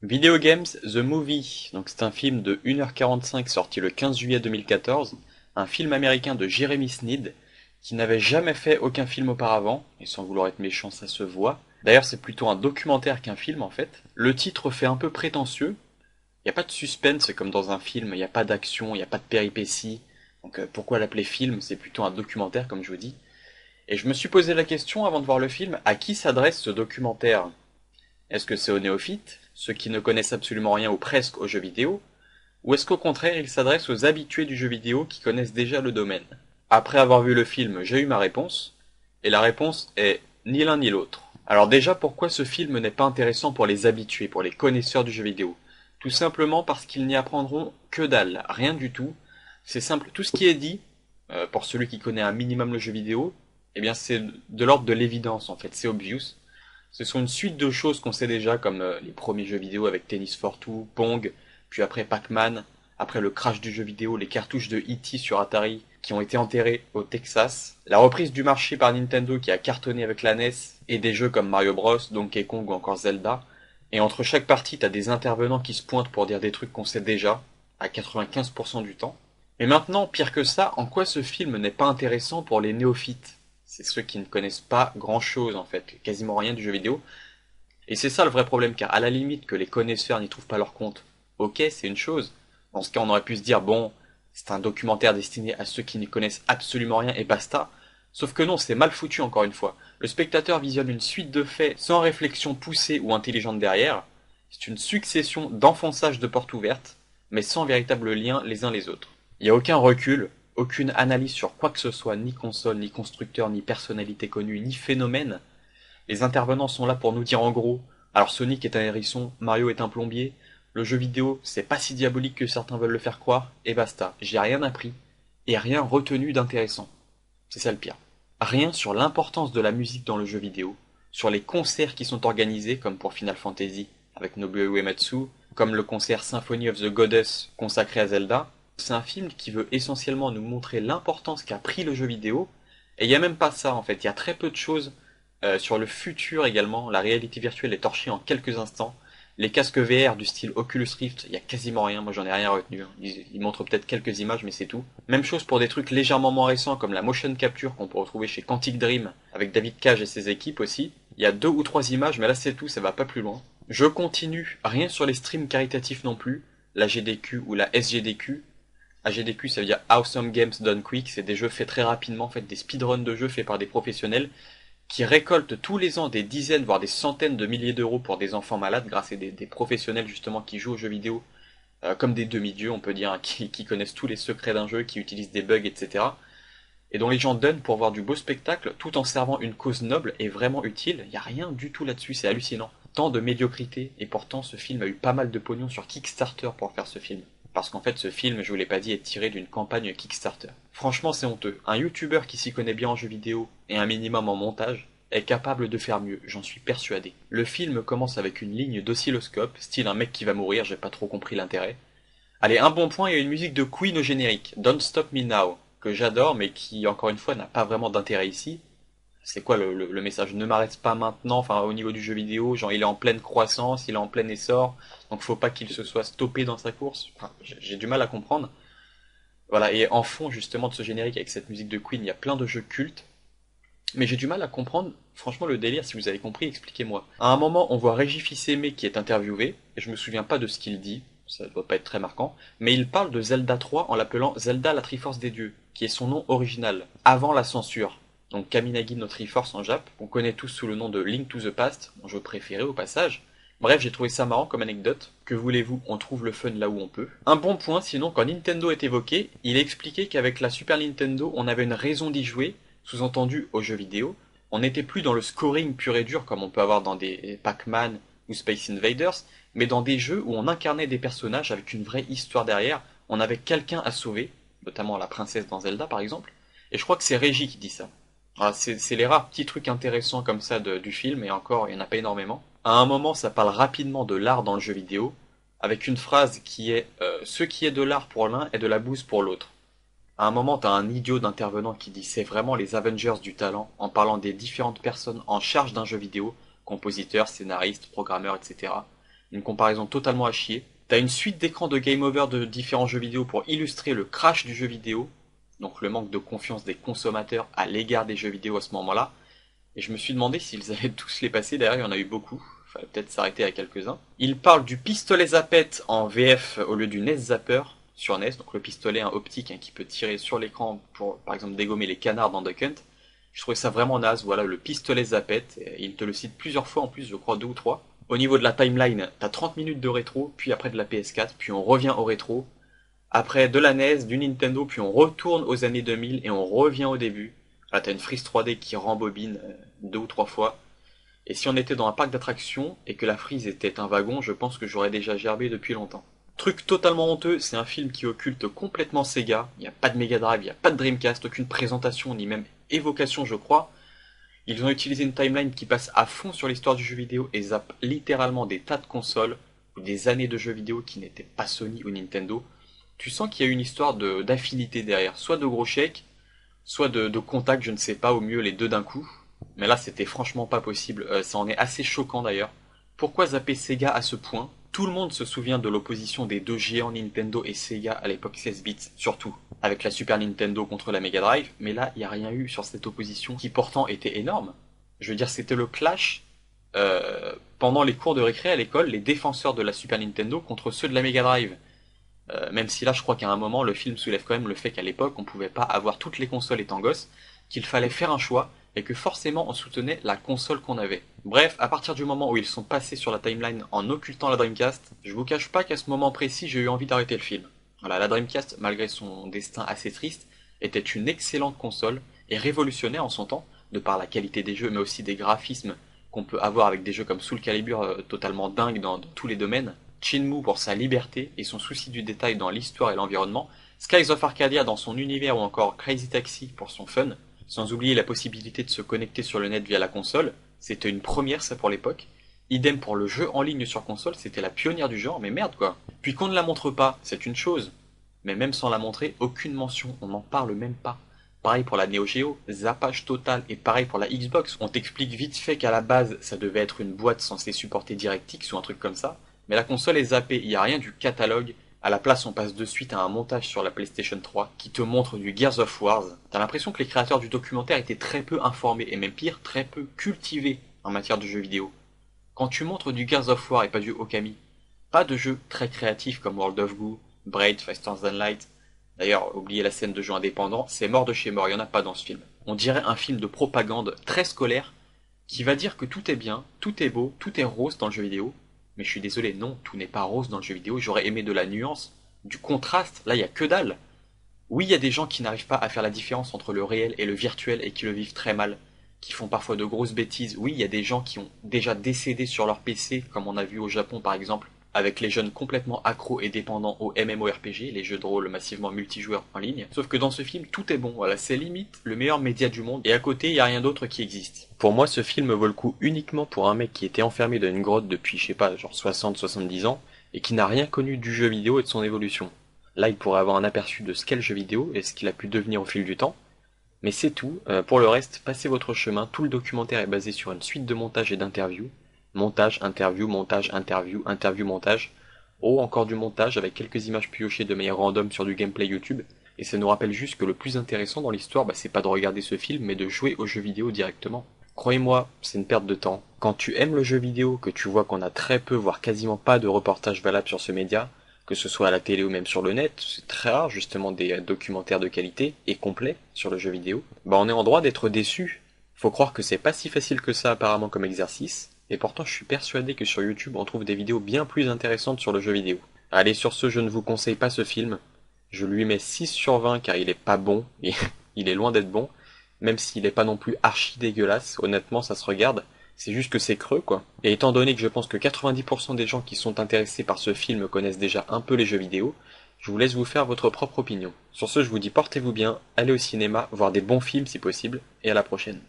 Video Games The Movie, donc c'est un film de 1h45 sorti le 15 juillet 2014, un film américain de Jeremy Sneed, qui n'avait jamais fait aucun film auparavant, et sans vouloir être méchant ça se voit. D'ailleurs c'est plutôt un documentaire qu'un film en fait. Le titre fait un peu prétentieux, il n'y a pas de suspense comme dans un film, il n'y a pas d'action, il n'y a pas de péripéties, donc pourquoi l'appeler film, c'est plutôt un documentaire comme je vous dis. Et je me suis posé la question avant de voir le film, à qui s'adresse ce documentaire? Est-ce que c'est aux néophytes, ceux qui ne connaissent absolument rien ou presque aux jeux vidéo, ou est-ce qu'au contraire il s'adresse aux habitués du jeu vidéo qui connaissent déjà le domaine? Après avoir vu le film, j'ai eu ma réponse, et la réponse est ni l'un ni l'autre. Alors déjà, pourquoi ce film n'est pas intéressant pour les habitués, pour les connaisseurs du jeu vidéo? Tout simplement parce qu'ils n'y apprendront que dalle, rien du tout. C'est simple, tout ce qui est dit, pour celui qui connaît un minimum le jeu vidéo, eh bien c'est de l'ordre de l'évidence en fait, c'est obvious. Ce sont une suite de choses qu'on sait déjà, comme les premiers jeux vidéo avec Tennis for Two, Pong, puis après Pac-Man, après le crash du jeu vidéo, les cartouches de E.T. sur Atari qui ont été enterrées au Texas, la reprise du marché par Nintendo qui a cartonné avec la NES, et des jeux comme Mario Bros, Donkey Kong ou encore Zelda. Et entre chaque partie, t'as des intervenants qui se pointent pour dire des trucs qu'on sait déjà, à 95% du temps. Et maintenant, pire que ça, en quoi ce film n'est pas intéressant pour les néophytes? C'est ceux qui ne connaissent pas grand-chose en fait, quasiment rien du jeu vidéo. Et c'est ça le vrai problème, car à la limite que les connaisseurs n'y trouvent pas leur compte, ok, c'est une chose. Dans ce cas, on aurait pu se dire, bon, c'est un documentaire destiné à ceux qui n'y connaissent absolument rien et basta. Sauf que non, c'est mal foutu encore une fois. Le spectateur visionne une suite de faits sans réflexion poussée ou intelligente derrière. C'est une succession d'enfonçages de portes ouvertes, mais sans véritable lien les uns les autres. Il n'y a aucun recul, aucune analyse sur quoi que ce soit, ni console, ni constructeur, ni personnalité connue, ni phénomène. Les intervenants sont là pour nous dire en gros, alors Sonic est un hérisson, Mario est un plombier, le jeu vidéo c'est pas si diabolique que certains veulent le faire croire, et basta, j'ai rien appris, et rien retenu d'intéressant. C'est ça le pire. Rien sur l'importance de la musique dans le jeu vidéo, sur les concerts qui sont organisés, comme pour Final Fantasy avec Nobuo Uematsu, comme le concert Symphony of the Goddess consacré à Zelda. C'est un film qui veut essentiellement nous montrer l'importance qu'a pris le jeu vidéo, et il n'y a même pas ça en fait, il y a très peu de choses sur le futur également. La réalité virtuelle est torchée en quelques instants. Les casques VR du style Oculus Rift, il y a quasiment rien, moi j'en ai rien retenu. Ils montrent peut-être quelques images mais c'est tout. Même chose pour des trucs légèrement moins récents comme la motion capture qu'on peut retrouver chez Quantic Dream avec David Cage et ses équipes aussi. Il y a 2 ou 3 images mais là c'est tout, ça va pas plus loin. Je continue, rien sur les streams caritatifs non plus, la GDQ ou la SGDQ. AGDQ ça veut dire Awesome Games Done Quick, c'est des jeux faits très rapidement, en fait des speedruns de jeux faits par des professionnels qui récoltent tous les ans des dizaines, voire des centaines de milliers d'euros pour des enfants malades grâce à des professionnels justement qui jouent aux jeux vidéo comme des demi-dieux, on peut dire, hein, qui connaissent tous les secrets d'un jeu, qui utilisent des bugs, etc. Et dont les gens donnent pour voir du beau spectacle tout en servant une cause noble et vraiment utile. Il n'y a rien du tout là-dessus, c'est hallucinant. Tant de médiocrité, et pourtant ce film a eu pas mal de pognon sur Kickstarter pour faire ce film. Parce qu'en fait ce film, je vous l'ai pas dit, est tiré d'une campagne Kickstarter. Franchement c'est honteux. Un YouTuber qui s'y connaît bien en jeux vidéo et un minimum en montage est capable de faire mieux, j'en suis persuadé. Le film commence avec une ligne d'oscilloscope, style un mec qui va mourir, j'ai pas trop compris l'intérêt. Allez, un bon point, il y a une musique de Queen au générique, Don't Stop Me Now, que j'adore mais qui encore une fois n'a pas vraiment d'intérêt ici. C'est quoi le message? Ne m'arrête pas maintenant, enfin au niveau du jeu vidéo, genre il est en pleine croissance, il est en plein essor, donc faut pas qu'il se soit stoppé dans sa course. Enfin, j'ai du mal à comprendre. Voilà, et en fond justement de ce générique avec cette musique de Queen, il y a plein de jeux cultes, mais j'ai du mal à comprendre, franchement le délire, si vous avez compris, expliquez-moi. À un moment, on voit Régis Fils-Aimé qui est interviewé, et je me souviens pas de ce qu'il dit, ça doit pas être très marquant, mais il parle de Zelda 3 en l'appelant Zelda la Triforce des Dieux, qui est son nom original, avant la censure. Donc Kaminagi no Triforce en Jap, qu'on connaît tous sous le nom de Link to the Past, mon jeu préféré au passage. Bref, j'ai trouvé ça marrant comme anecdote. Que voulez-vous, on trouve le fun là où on peut. Un bon point, sinon, quand Nintendo est évoqué, il est expliqué qu'avec la Super Nintendo, on avait une raison d'y jouer, sous-entendu aux jeux vidéo. On n'était plus dans le scoring pur et dur comme on peut avoir dans des Pac-Man ou Space Invaders, mais dans des jeux où on incarnait des personnages avec une vraie histoire derrière, on avait quelqu'un à sauver, notamment la princesse dans Zelda par exemple, et je crois que c'est Reggie qui dit ça. Ah, c'est les rares petits trucs intéressants comme ça du film, et encore, il n'y en a pas énormément. À un moment, ça parle rapidement de l'art dans le jeu vidéo, avec une phrase qui est ce qui est de l'art pour l'un est de la bouse pour l'autre. À un moment, t'as un idiot d'intervenant qui dit c'est vraiment les Avengers du talent, en parlant des différentes personnes en charge d'un jeu vidéo, compositeurs, scénaristes, programmeurs, etc. une comparaison totalement à chier. T'as une suite d'écrans de game over de différents jeux vidéo pour illustrer le crash du jeu vidéo, donc le manque de confiance des consommateurs à l'égard des jeux vidéo à ce moment-là. Et je me suis demandé s'ils allaient tous les passer, d'ailleurs il y en a eu beaucoup, fallait peut-être s'arrêter à quelques-uns. Il parle du pistolet Zapette en VF au lieu du NES Zapper sur NES, donc le pistolet optique qui peut tirer sur l'écran pour par exemple dégommer les canards dans Duck Hunt. Je trouvais ça vraiment naze, voilà le pistolet Zapette, il te le cite plusieurs fois en plus, je crois 2 ou 3. Au niveau de la timeline, t'as 30 minutes de rétro, puis après de la PS4, puis on revient au rétro, après de la NES, du Nintendo, puis on retourne aux années 2000 et on revient au début. Là t'as une frise 3D qui rembobine 2 ou 3 fois. Et si on était dans un parc d'attractions et que la frise était un wagon, je pense que j'aurais déjà gerbé depuis longtemps. Truc totalement honteux, c'est un film qui occulte complètement Sega. Il n'y a pas de Mega Drive, il n'y a pas de Dreamcast, aucune présentation ni même évocation je crois. Ils ont utilisé une timeline qui passe à fond sur l'histoire du jeu vidéo et zappe littéralement des tas de consoles ou des années de jeux vidéo qui n'étaient pas Sony ou Nintendo. Tu sens qu'il y a une histoire d'affinité derrière, soit de gros chèques, soit de contact, je ne sais pas, au mieux les deux d'un coup. Mais là, c'était franchement pas possible. Ça en est assez choquant d'ailleurs. Pourquoi zapper Sega à ce point? Tout le monde se souvient de l'opposition des deux géants Nintendo et Sega à l'époque 16 bits, surtout, avec la Super Nintendo contre la Mega Drive, mais là, il n'y a rien eu sur cette opposition qui pourtant était énorme. Je veux dire, c'était le clash pendant les cours de récré à l'école, les défenseurs de la Super Nintendo contre ceux de la Mega Drive. Même si là, je crois qu'à un moment, le film soulève quand même le fait qu'à l'époque, on pouvait pas avoir toutes les consoles étant gosse, qu'il fallait faire un choix, et que forcément on soutenait la console qu'on avait. Bref, à partir du moment où ils sont passés sur la timeline en occultant la Dreamcast, je vous cache pas qu'à ce moment précis, j'ai eu envie d'arrêter le film. Voilà, la Dreamcast, malgré son destin assez triste, était une excellente console, et révolutionnaire en son temps, de par la qualité des jeux, mais aussi des graphismes qu'on peut avoir avec des jeux comme Soul Calibur totalement dingues dans tous les domaines, Shenmue pour sa liberté et son souci du détail dans l'histoire et l'environnement, Skies of Arcadia dans son univers ou encore Crazy Taxi pour son fun, sans oublier la possibilité de se connecter sur le net via la console, c'était une première ça pour l'époque. Idem pour le jeu en ligne sur console, c'était la pionnière du genre, mais merde quoi. Puis qu'on ne la montre pas, c'est une chose. Mais même sans la montrer, aucune mention, on n'en parle même pas. Pareil pour la Neo Geo, zappage total, et pareil pour la Xbox. On t'explique vite fait qu'à la base, ça devait être une boîte censée supporter DirectX ou un truc comme ça, mais la console est zappée, il n'y a rien du catalogue. À la place, on passe de suite à un montage sur la PlayStation 3 qui te montre du Gears of War. T'as l'impression que les créateurs du documentaire étaient très peu informés, et même pire, très peu cultivés en matière de jeux vidéo. Quand tu montres du Gears of War et pas du Okami, pas de jeux très créatifs comme World of Goo, Braid, Faster Than Light. D'ailleurs, oubliez la scène de jeux indépendants, c'est mort de chez mort, il n'y en a pas dans ce film. On dirait un film de propagande très scolaire qui va dire que tout est bien, tout est beau, tout est rose dans le jeu vidéo. Mais je suis désolé, non, tout n'est pas rose dans le jeu vidéo, j'aurais aimé de la nuance, du contraste, là il y a que dalle. Oui, il y a des gens qui n'arrivent pas à faire la différence entre le réel et le virtuel et qui le vivent très mal, qui font parfois de grosses bêtises. Oui, il y a des gens qui ont déjà décédé sur leur PC, comme on a vu au Japon par exemple, avec les jeunes complètement accros et dépendants aux MMORPG, les jeux de rôle massivement multijoueurs en ligne. Sauf que dans ce film, tout est bon, voilà, c'est limite le meilleur média du monde, et à côté, il n'y a rien d'autre qui existe. Pour moi, ce film vaut le coup uniquement pour un mec qui était enfermé dans une grotte depuis, je sais pas, genre 60-70 ans, et qui n'a rien connu du jeu vidéo et de son évolution. Là, il pourrait avoir un aperçu de ce qu'est le jeu vidéo et ce qu'il a pu devenir au fil du temps. Mais c'est tout, pour le reste, passez votre chemin, tout le documentaire est basé sur une suite de montages et d'interviews. Montage, interview, montage, interview, interview, montage. Oh, encore du montage avec quelques images piochées de manière random sur du gameplay YouTube. Et ça nous rappelle juste que le plus intéressant dans l'histoire, c'est pas de regarder ce film, mais de jouer aux jeux vidéo directement. Croyez-moi, c'est une perte de temps. Quand tu aimes le jeu vidéo, que tu vois qu'on a très peu, voire quasiment pas de reportages valables sur ce média, que ce soit à la télé ou même sur le net, c'est très rare justement des documentaires de qualité et complets sur le jeu vidéo, on est en droit d'être déçu. Faut croire que c'est pas si facile que ça apparemment comme exercice, et pourtant je suis persuadé que sur YouTube on trouve des vidéos bien plus intéressantes sur le jeu vidéo. Allez, sur ce, je ne vous conseille pas ce film. Je lui mets 6 sur 20 car il est pas bon, et il est loin d'être bon, même s'il est pas non plus archi dégueulasse, honnêtement ça se regarde, c'est juste que c'est creux quoi. Et étant donné que je pense que 90% des gens qui sont intéressés par ce film connaissent déjà un peu les jeux vidéo, je vous laisse vous faire votre propre opinion. Sur ce, je vous dis portez-vous bien, allez au cinéma, voir des bons films si possible, et à la prochaine.